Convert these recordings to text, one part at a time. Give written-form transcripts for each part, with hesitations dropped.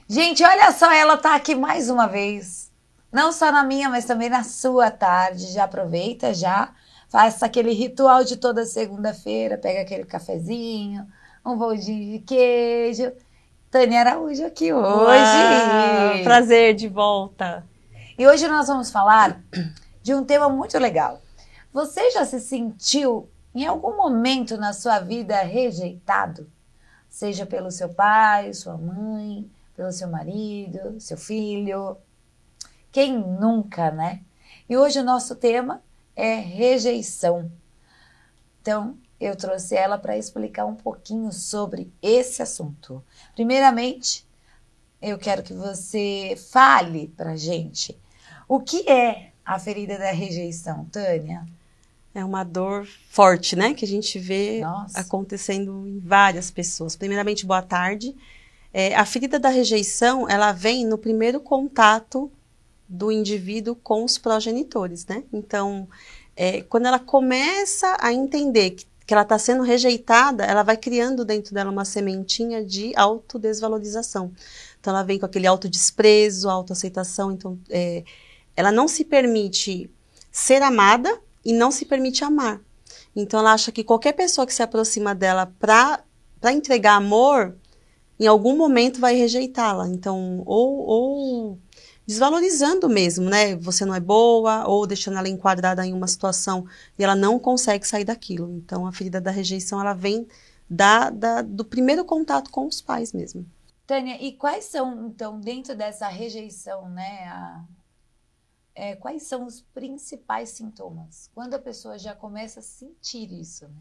Gente, olha só, ela tá aqui mais uma vez. Não só na minha, mas também na sua tarde. Já aproveita, já faça aquele ritual de toda segunda-feira, pega aquele cafezinho, um boldinho de queijo. Tânia Araújo aqui Uau, hoje. prazer de volta. E hoje nós vamos falar de um tema muito legal. Você já se sentiu em algum momento na sua vida rejeitado? Seja pelo seu pai, sua mãe, pelo seu marido, seu filho. Quem nunca, né? E hoje o nosso tema é rejeição. Então, eu trouxe ela para explicar um pouquinho sobre esse assunto. Primeiramente, eu quero que você fale para gente o que é a ferida da rejeição, Tânia. É uma dor forte, né? Que a gente vê Nossa. acontecendo em várias pessoas. Primeiramente, boa tarde. A ferida da rejeição, ela vem no primeiro contato do indivíduo com os progenitores, né? Então, quando ela começa a entender que ela está sendo rejeitada, ela vai criando dentro dela uma sementinha de autodesvalorização. Então, ela vem com aquele autodesprezo, autoaceitação. Então, ela não se permite ser amada e não se permite amar. Então, ela acha que qualquer pessoa que se aproxima dela para entregar amor, em algum momento vai rejeitá-la. Então, ou desvalorizando mesmo, né? Você não é boa, ou deixando ela enquadrada em uma situação e ela não consegue sair daquilo. Então, a ferida da rejeição, ela vem do primeiro contato com os pais mesmo. Tânia, e quais são, então, dentro dessa rejeição, né? Quais são os principais sintomas? Quando a pessoa já começa a sentir isso? Né?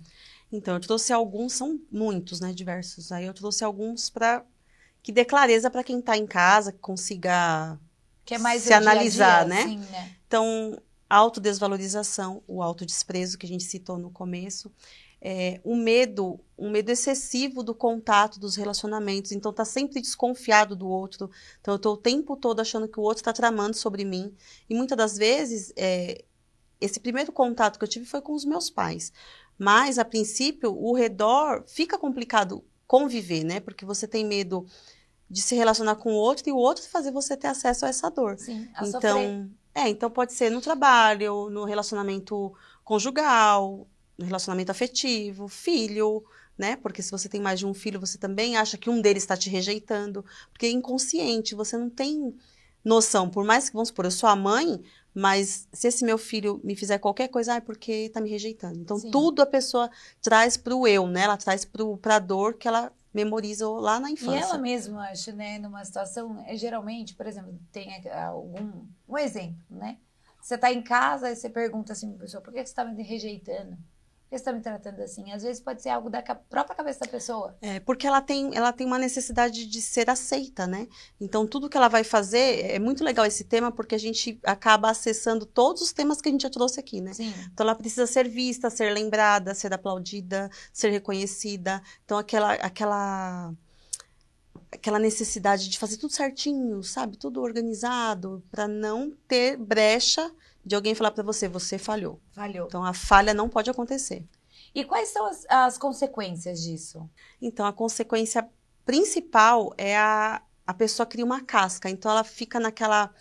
Então, eu trouxe alguns, são muitos, né? Diversos. Aí eu trouxe alguns para que dê clareza para quem está em casa, que consiga que é mais se analisar, dia a dia, né? sim, né? Então, a autodesvalorização, o autodesprezo que a gente citou no começo, um medo excessivo do contato, dos relacionamentos. Então, tá sempre desconfiado do outro. Então, eu tô o tempo todo achando que o outro está tramando sobre mim. E muitas das vezes, esse primeiro contato que eu tive foi com os meus pais. Mas, a princípio, o redor fica complicado conviver, né? Porque você tem medo de se relacionar com o outro e o outro fazer você ter acesso a essa dor. Sim, a então, sofrer. Então pode ser no trabalho, no relacionamento conjugal, no relacionamento afetivo, filho, né? Porque se você tem mais de um filho, você também acha que um deles está te rejeitando, porque é inconsciente, você não tem noção. Por mais que, vamos supor, eu sou a mãe, mas se esse meu filho me fizer qualquer coisa, é porque está me rejeitando. Então, Sim. tudo a pessoa traz para o eu, né? Ela traz para a dor que ela memorizou lá na infância. E ela mesma, acho, né, numa situação, geralmente, por exemplo, tem um exemplo, né? Você tá em casa e você pergunta assim pra pessoa, por que você tá me rejeitando? Por que você tá me tratando assim? Às vezes pode ser algo da própria cabeça da pessoa. Porque ela tem uma necessidade de ser aceita, né? Então, tudo que ela vai fazer, é muito legal esse tema, porque a gente acaba acessando todos os temas que a gente já trouxe aqui, né? Sim. Então, ela precisa ser vista, ser lembrada, ser aplaudida, ser reconhecida. Então, aquela necessidade de fazer tudo certinho, sabe? Tudo organizado, para não ter brecha de alguém falar para você, você falhou. Falhou. Então, a falha não pode acontecer. E quais são as consequências disso? Então, a consequência principal é a pessoa cria uma casca. Então, ela fica ela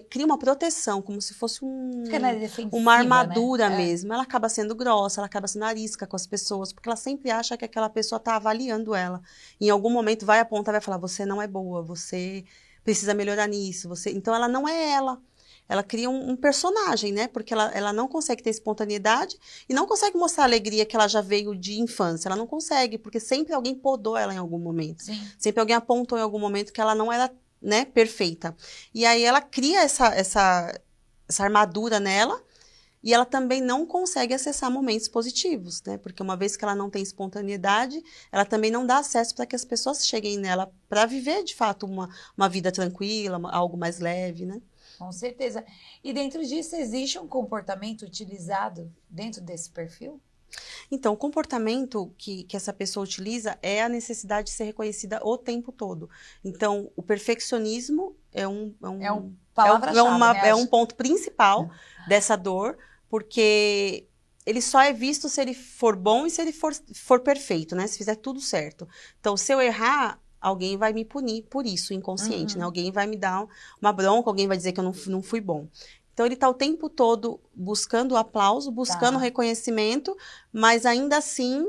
cria uma proteção, como se fosse Fica na defensiva, uma armadura né? mesmo. Ela acaba sendo grossa, ela acaba sendo arisca com as pessoas, porque ela sempre acha que aquela pessoa está avaliando ela. Em algum momento vai apontar, vai falar, você não é boa, você precisa melhorar nisso. Então, ela não é ela. Ela cria um personagem, né? Porque ela não consegue ter espontaneidade e não consegue mostrar a alegria que ela já veio de infância. Ela não consegue, porque sempre alguém podou ela em algum momento. Sim. Sempre alguém apontou em algum momento que ela não era, né, perfeita. E aí ela cria essa armadura nela e ela também não consegue acessar momentos positivos, né? Porque uma vez que ela não tem espontaneidade, ela também não dá acesso para que as pessoas cheguem nela para viver, de fato, uma vida tranquila, algo mais leve, né? Com certeza. E dentro disso, existe um comportamento utilizado dentro desse perfil? Então, o comportamento que essa pessoa utiliza é a necessidade de ser reconhecida o tempo todo. Então, o perfeccionismo é palavra-chave, né? É um ponto principal dessa dor, porque ele só é visto se ele for bom e se ele for perfeito, né? Se fizer tudo certo. Então, se eu errar, alguém vai me punir por isso, inconsciente, né? Alguém vai me dar uma bronca, alguém vai dizer que eu não fui bom. Então, ele está o tempo todo buscando aplauso, buscando reconhecimento, mas ainda assim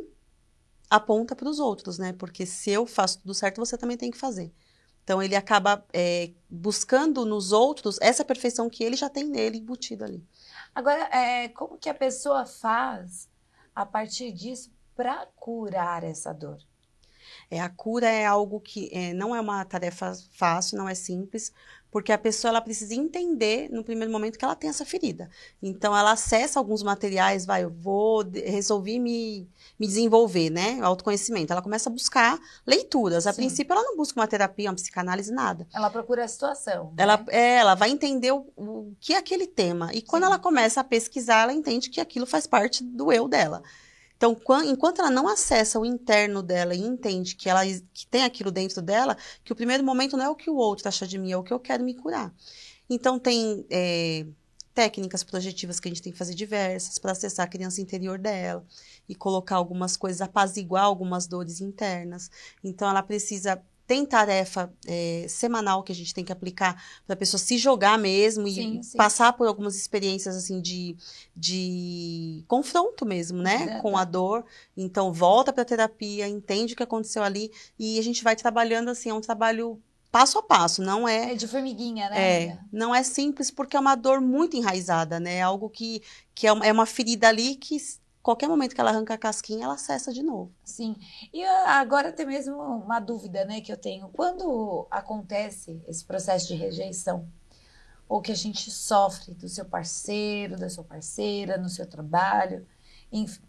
aponta para os outros, né? Porque se eu faço tudo certo, você também tem que fazer. Então, ele acaba buscando nos outros essa perfeição que ele já tem nele embutido ali. Agora, como que a pessoa faz a partir disso para curar essa dor? A cura é algo que não é uma tarefa fácil, não é simples, porque a pessoa ela precisa entender no primeiro momento que ela tem essa ferida. Então, ela acessa alguns materiais, resolvi me desenvolver, né? Autoconhecimento. Ela começa a buscar leituras. A princípio, ela não busca uma terapia, uma psicanálise, nada. Ela procura a situação. Né? Ela vai entender o que é aquele tema. E quando ela começa a pesquisar, ela entende que aquilo faz parte do eu dela. Então, enquanto ela não acessa o interno dela e entende que tem aquilo dentro dela, que o primeiro momento não é o que o outro acha de mim, é o que eu quero me curar. Então, tem técnicas projetivas que a gente tem que fazer diversas para acessar a criança interior dela e colocar algumas coisas, apaziguar algumas dores internas. Então, ela precisa... Tem tarefa semanal que a gente tem que aplicar para a pessoa se jogar mesmo e passar por algumas experiências assim de confronto mesmo, né? Com a dor. Então, volta para a terapia, entende o que aconteceu ali e a gente vai trabalhando assim, é um trabalho passo a passo, não é... É de formiguinha, né? Não é simples porque é uma dor muito enraizada, né? É algo que é uma ferida ali que... Qualquer momento que ela arranca a casquinha, ela acessa de novo. Sim. E agora tem mesmo uma dúvida, né, que eu tenho. Quando acontece esse processo de rejeição, ou que a gente sofre do seu parceiro, da sua parceira, no seu trabalho, enfim,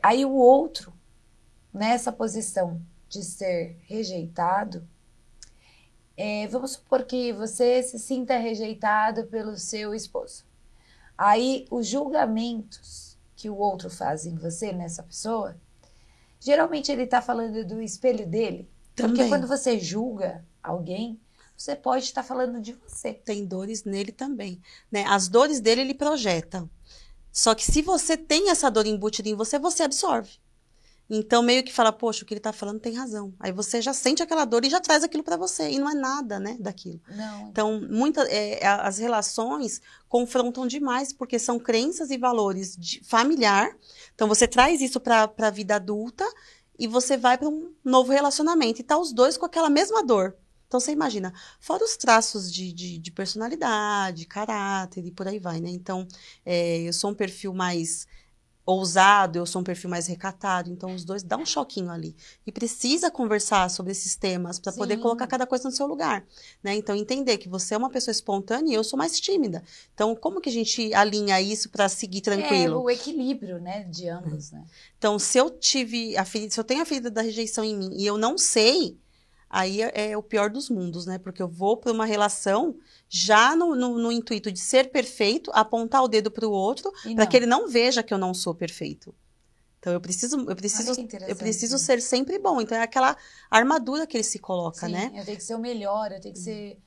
aí o outro, nessa posição de ser rejeitado, vamos supor que você se sinta rejeitado pelo seu esposo. Aí os julgamentos que o outro faz em você, nessa pessoa, geralmente ele está falando do espelho dele. Também. Porque quando você julga alguém, você pode estar falando de você. Tem dores nele também, né? As dores dele ele projeta. Só que se você tem essa dor embutida em você, você absorve. Então, meio que fala, poxa, o que ele está falando tem razão. Aí você já sente aquela dor e já traz aquilo para você. E não é nada, né, daquilo. Não. Então, as relações confrontam demais, porque são crenças e valores familiar. Então, você traz isso para a vida adulta e você vai para um novo relacionamento. E tá os dois com aquela mesma dor. Então, você imagina, fora os traços de personalidade, caráter e por aí vai, né? Então, eu sou um perfil mais... ousado, eu sou um perfil mais recatado, então os dois dá um choquinho ali. E precisa conversar sobre esses temas para poder colocar cada coisa no seu lugar, né? Então, entender que você é uma pessoa espontânea e eu sou mais tímida. Então, como que a gente alinha isso para seguir tranquilo? O equilíbrio, né, de ambos, né? Então, se eu tenho a ferida da rejeição em mim e eu não sei, aí é o pior dos mundos, né? Porque eu vou para uma relação já no intuito de ser perfeito, apontar o dedo para o outro, para que ele não veja que eu não sou perfeito. Então, eu preciso ser sempre bom. Então, é aquela armadura que ele se coloca, né? Eu tenho que ser o melhor, eu tenho que ser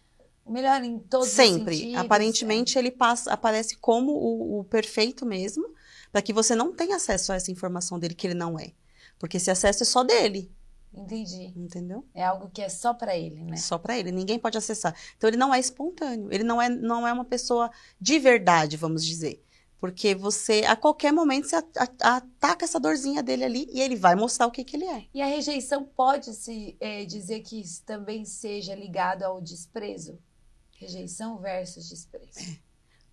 o melhor em todos os sentidos. Sempre. Aparentemente, ele aparece como o perfeito mesmo, para que você não tenha acesso a essa informação dele, que ele não é. Porque esse acesso é só dele. Entendi. Entendeu? É algo que é só para ele, né? Só para ele, ninguém pode acessar. Então, ele não é espontâneo, ele não é uma pessoa de verdade, vamos dizer. Porque você, a qualquer momento, você ataca essa dorzinha dele ali e ele vai mostrar o que ele é. E a rejeição pode-se dizer que isso também seja ligado ao desprezo? Rejeição versus desprezo.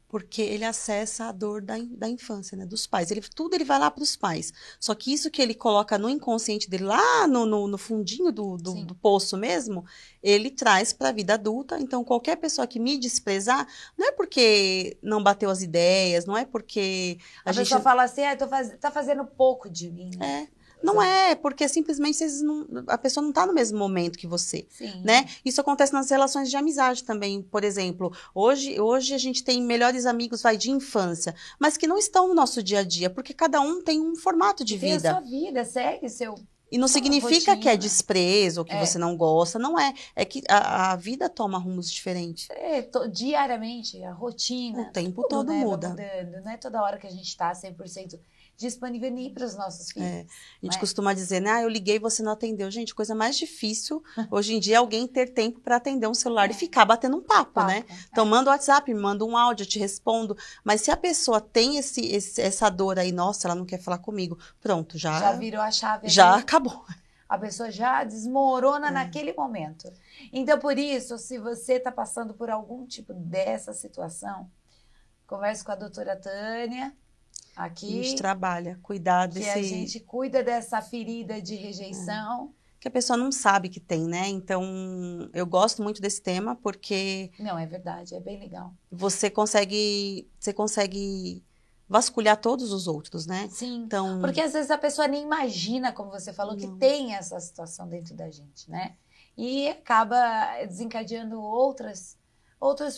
Porque ele acessa a dor da infância, né? Dos pais. Tudo ele vai lá para os pais. Só que isso que ele coloca no inconsciente dele, lá no fundinho do poço mesmo, ele traz para a vida adulta. Então, qualquer pessoa que me desprezar, não é porque não bateu as ideias, não é porque... A pessoa fala assim, tá fazendo pouco de mim. Né? Não é, porque simplesmente a pessoa não está no mesmo momento que você, né? Isso acontece nas relações de amizade também. Por exemplo, hoje a gente tem melhores amigos, de infância, mas que não estão no nosso dia a dia, porque cada um tem um formato de vida. Tem a sua vida, segue seu... E não significa que é desprezo, ou que você não gosta, não é. É que a vida toma rumos diferentes. Diariamente, a rotina. O tempo todo muda. Mudando. Não é toda hora que a gente está 100% disponível para os nossos filhos. A gente costuma dizer, né? Eu liguei e você não atendeu. Gente, coisa mais difícil hoje em dia é alguém ter tempo para atender um celular e ficar batendo um papo, né? Então, manda o WhatsApp, me manda um áudio, eu te respondo. Mas se a pessoa tem essa dor aí, nossa, ela não quer falar comigo, pronto, já virou a chave. Já acabou. A pessoa já desmorona naquele momento. Então, por isso, se você está passando por algum tipo dessa situação, converse com a doutora Tânia, aqui. A gente trabalha, cuidar que a gente cuida dessa ferida de rejeição. Que a pessoa não sabe que tem, né? Então, eu gosto muito desse tema porque... Não, é verdade, é bem legal. Você consegue vasculhar todos os outros, né? Sim, então, porque às vezes a pessoa nem imagina, como você falou, que tem essa situação dentro da gente, né? E acaba desencadeando outros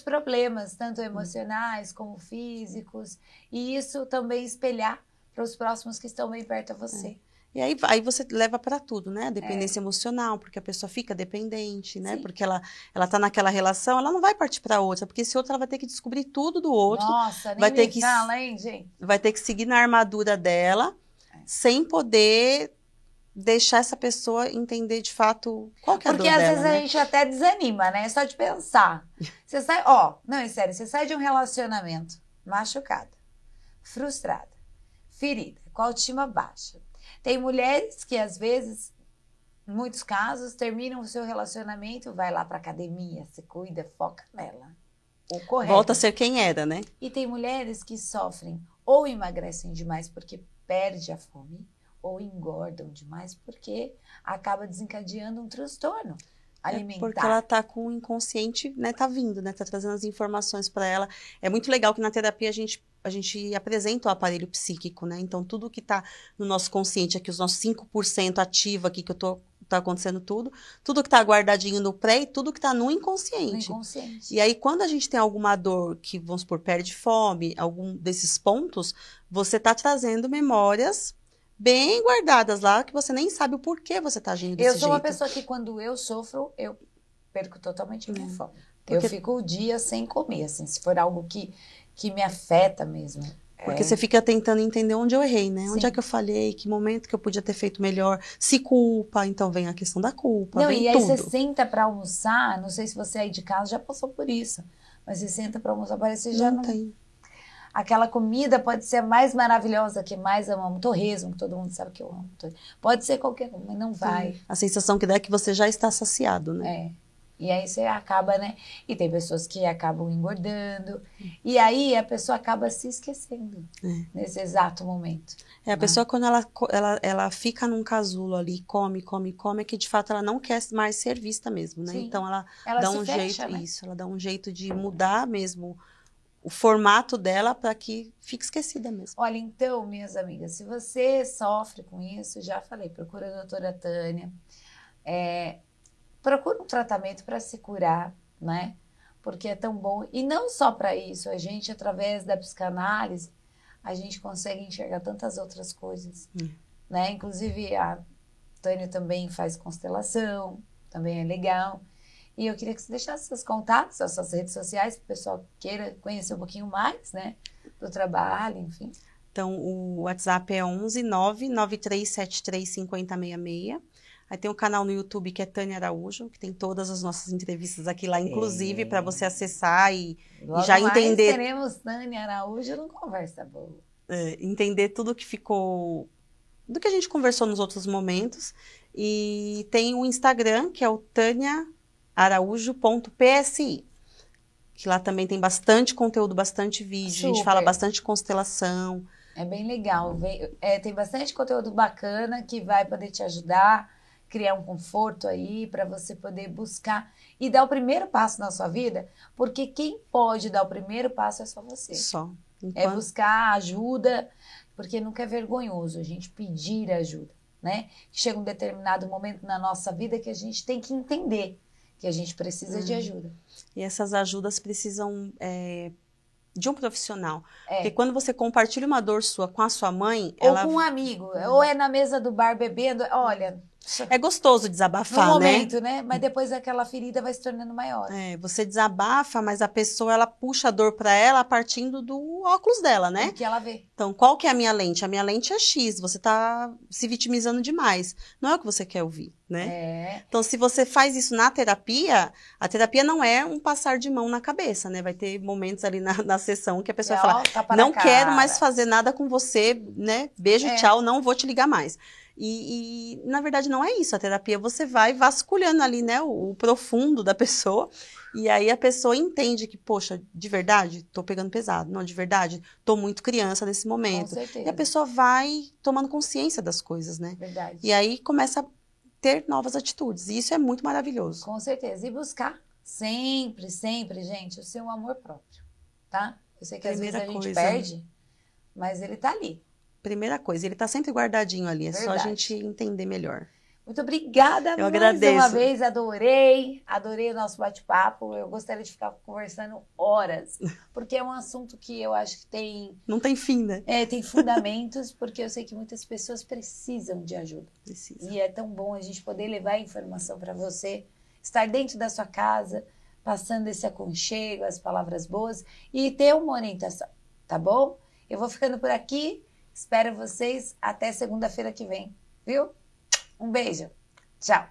problemas, tanto emocionais como físicos, e isso também espelhar para os próximos que estão bem perto a você. E aí você leva para tudo, né? A dependência emocional, porque a pessoa fica dependente, né? Sim. Porque ela tá naquela relação, ela não vai partir para outra, porque esse outro ela vai ter que descobrir tudo do outro. Nossa, nem fala, hein, gente? Vai ter que seguir na armadura dela, sem poder deixar essa pessoa entender de fato qual que é a dor dela, porque às vezes né? a gente até desanima, né? Só de pensar. Você sai, não, é sério, você sai de um relacionamento machucada, frustrada, ferida, com a autoestima baixa. Tem mulheres que, às vezes, em muitos casos, terminam o seu relacionamento, vai lá pra academia, se cuida, foca nela. O correto. Volta a ser quem era, né? E tem mulheres que sofrem ou emagrecem demais porque perde a fome, ou engordam demais porque acaba desencadeando um transtorno alimentar. Porque ela tá com o inconsciente, né? Tá vindo, né? Tá trazendo as informações para ela. É muito legal que na terapia a gente apresenta o aparelho psíquico, né? Então, tudo que tá no nosso consciente aqui, os nossos 5% ativo aqui, que tá acontecendo tudo que tá guardadinho no pré e tudo que tá no inconsciente. No inconsciente. E aí, quando a gente tem alguma dor que, vamos supor, perde fome, algum desses pontos, você tá trazendo memórias bem guardadas lá, que você nem sabe o porquê você tá agindo desse jeito. Eu sou uma pessoa que, quando eu sofro, eu perco totalmente a minha fome. Porque eu fico o dia sem comer, assim, se for algo que me afeta mesmo. Porque você fica tentando entender onde eu errei, né? Sim. Onde é que eu falhei, que momento que eu podia ter feito melhor. Se culpa, então vem a questão da culpa, Não, vem e aí tudo. você senta pra almoçar, não sei se você aí de casa já passou por isso, mas você senta pra almoçar, parece que já não... tem. Aquela comida pode ser a mais maravilhosa que mais amamos, torresmo, que todo mundo sabe que eu amo. Pode ser qualquer coisa, mas não vai. A sensação que dá é que você já está saciado, né? E aí você acaba, né? E tem pessoas que acabam engordando. E aí a pessoa acaba se esquecendo nesse exato momento. A pessoa, quando ela fica num casulo ali, come, é que de fato ela não quer mais ser vista mesmo, né? Sim. Então ela dá se um fecha, jeito, né? ela dá um jeito de mudar mesmo o formato dela para que fique esquecida mesmo. Olha, então, minhas amigas, se você sofre com isso, já falei, procura a doutora Tânia. Procura um tratamento para se curar, né? Porque é tão bom. E não só para isso, a gente, através da psicanálise, a gente consegue enxergar tantas outras coisas, né? Inclusive, a Tânia também faz constelação, também é legal. E eu queria que você deixasse seus contatos, as suas redes sociais, para o pessoal queira conhecer um pouquinho mais, né? Do trabalho, enfim. Então, o WhatsApp é 11 99373 5066. Aí tem um canal no YouTube que é Tânia Araújo, que tem todas as nossas entrevistas aqui lá, inclusive, para você acessar e já entender. Teremos Tânia Araújo no Conversa Boa. Entender tudo que ficou, do que a gente conversou nos outros momentos. E tem o Instagram, que é o taniaaraújo.psi, que lá também tem bastante conteúdo, bastante vídeo, a gente fala bastante constelação. É bem legal, tem bastante conteúdo bacana que vai poder te ajudar, criar um conforto aí para você poder buscar e dar o primeiro passo na sua vida, porque quem pode dar o primeiro passo é só você. Só. É buscar ajuda, porque nunca é vergonhoso a gente pedir ajuda, né? Chega um determinado momento na nossa vida que a gente tem que entender que a gente precisa de ajuda. E essas ajudas precisam de um profissional. Porque quando você compartilha uma dor sua com a sua mãe... Ou com um amigo, ou é na mesa do bar bebendo, olha... É gostoso No desabafar, momento, né? Mas depois aquela ferida vai se tornando maior. É, você desabafa, mas a pessoa, ela puxa a dor pra ela partindo do óculos dela, né? O que ela vê. Então, qual que é a minha lente? A minha lente é X, você tá se vitimizando demais. Não é o que você quer ouvir, né? É. Então, se você faz isso na terapia, a terapia não é um passar de mão na cabeça, né? Vai ter momentos ali na sessão que a pessoa fala, Tapa não na quero cara. mais fazer nada com você, né? Beijo, É. tchau, não vou te ligar mais. E, na verdade, não é isso. A terapia, você vai vasculhando ali, né? O profundo da pessoa. E aí a pessoa entende que, poxa, de verdade, tô pegando pesado. Não, de verdade, tô muito criança nesse Com momento. certeza. E a pessoa vai tomando consciência das coisas, né? Verdade. E aí começa a ter novas atitudes. E isso é muito maravilhoso. Com certeza. E buscar sempre, sempre, gente, o seu amor próprio, tá? Eu sei que às vezes a gente perde, mas ele tá ali. Primeira coisa, ele tá sempre guardadinho ali. É Verdade. só a gente entender melhor. Muito obrigada Eu mais agradeço. uma vez, adorei o nosso bate-papo. Eu gostaria de ficar conversando horas, porque é um assunto que eu acho que tem... Não tem fim, né? Tem fundamentos, porque eu sei que muitas pessoas precisam de ajuda. Precisa. E é tão bom a gente poder levar a informação para você, estar dentro da sua casa, passando esse aconchego, as palavras boas e ter uma orientação, tá bom? Eu vou ficando por aqui, espero vocês até segunda-feira que vem, viu? Um beijo, tchau!